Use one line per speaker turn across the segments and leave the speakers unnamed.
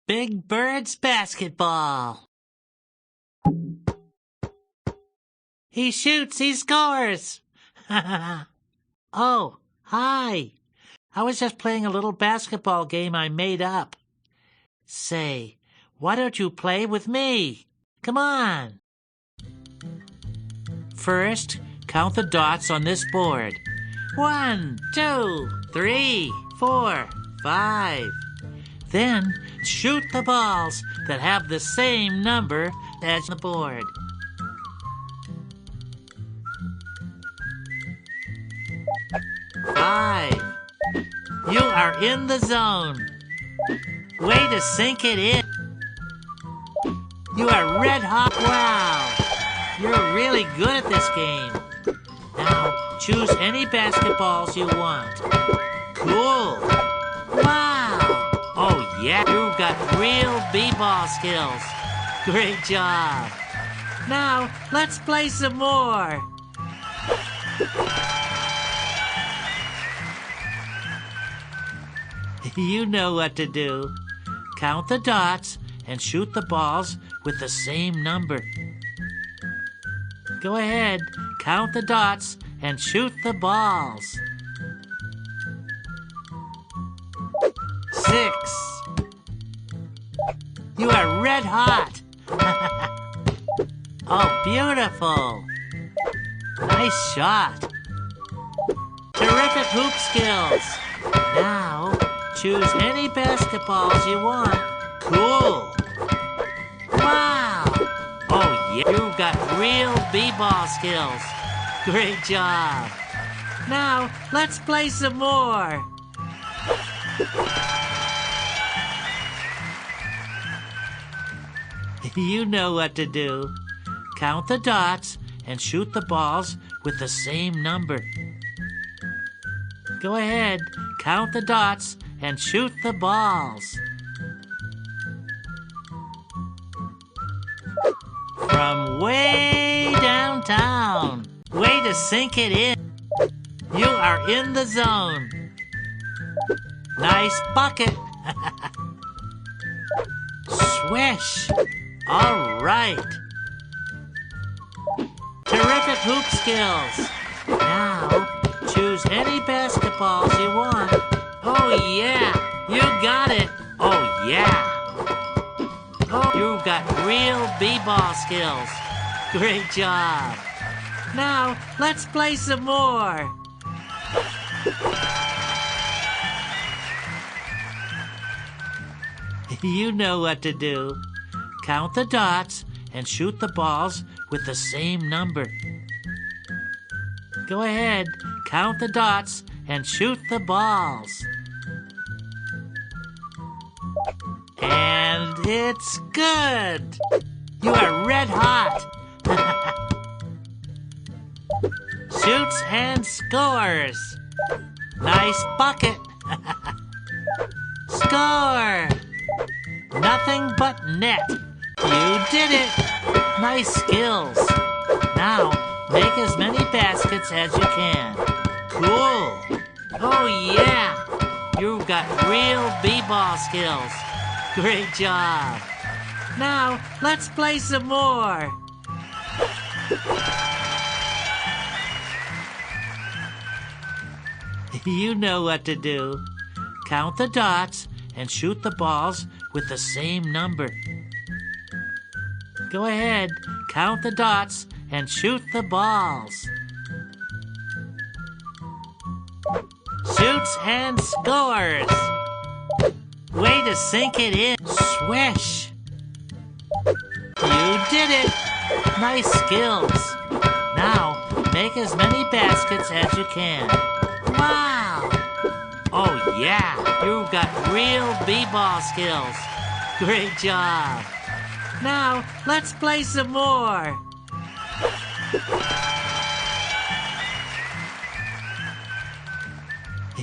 Big Bird's basketball. He shoots, he scores. Oh, hi. I was just playing a little basketball game I made up. Say, why don't you play with me? Come on. First, count the dots on this board. 1, 2, 3, 4, 5. Then, shoot the balls that have the same number as the board. Five. You are in the zone. Way to sink it in. You are red hot. Wow. You're really good at this game. Now, choose any basketballs you want. Cool. Wow. Oh, yeah. You've got real b-ball skills. Great job. Now, let's play some more. You know what to do. Count the dots and shoot the balls with the same number. Go ahead, count the dots and shoot the balls. 6. You are red hot. Oh, beautiful. Nice shot. Terrific hoop skills. Now, choose any basketballs you want. Cool. Wow. Oh, yeah. You've got real b-ball skills. Great job. Now, let's play some more. You know what to do. Count the dots and shoot the balls with the same number. Go ahead, count the dots and shoot the balls. From way downtown. Way to sink it in. You are in the zone. Nice bucket. Swish. All right. Terrific hoop skills. Now, choose any basketballs you want. Oh, yeah. You got it. Oh, yeah. Oh, you've got real b-ball skills. Great job. Now, let's play some more. You know what to do. Count the dots and shoot the balls with the same number. Go ahead, count the dots and shoot the balls. And it's good. You are red hot. Shoots and scores. Nice bucket. Score. Nothing but net. You did it. Nice skills. Now, make as many baskets as you can. Cool. Oh, yeah. You've got real b-ball skills. Great job. Now, let's play some more. You know what to do. Count the dots and shoot the balls with the same number. Go ahead, count the dots and shoot the balls. Shoots and scores. Way to sink it in. Swish. You did it. Nice skills. Now, make as many baskets as you can. Wow. Oh, yeah. You've got real b-ball skills. Great job. Now, let's play some more.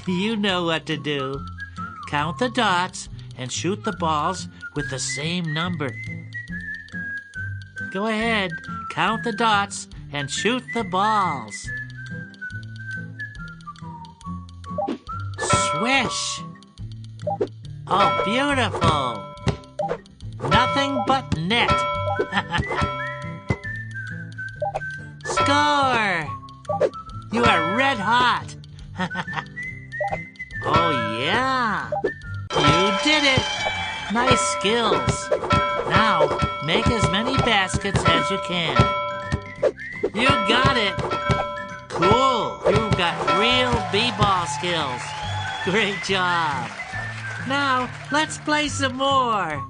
You know what to do. Count the dots and shoot the balls with the same number. Go ahead, count the dots and shoot the balls. Swish! Oh, beautiful! Nothing but net. Score! You are red hot. Oh, yeah. You did it. Nice skills. Now, make as many baskets as you can. You got it. Cool. You've got real b-ball skills. Great job. Now, let's play some more.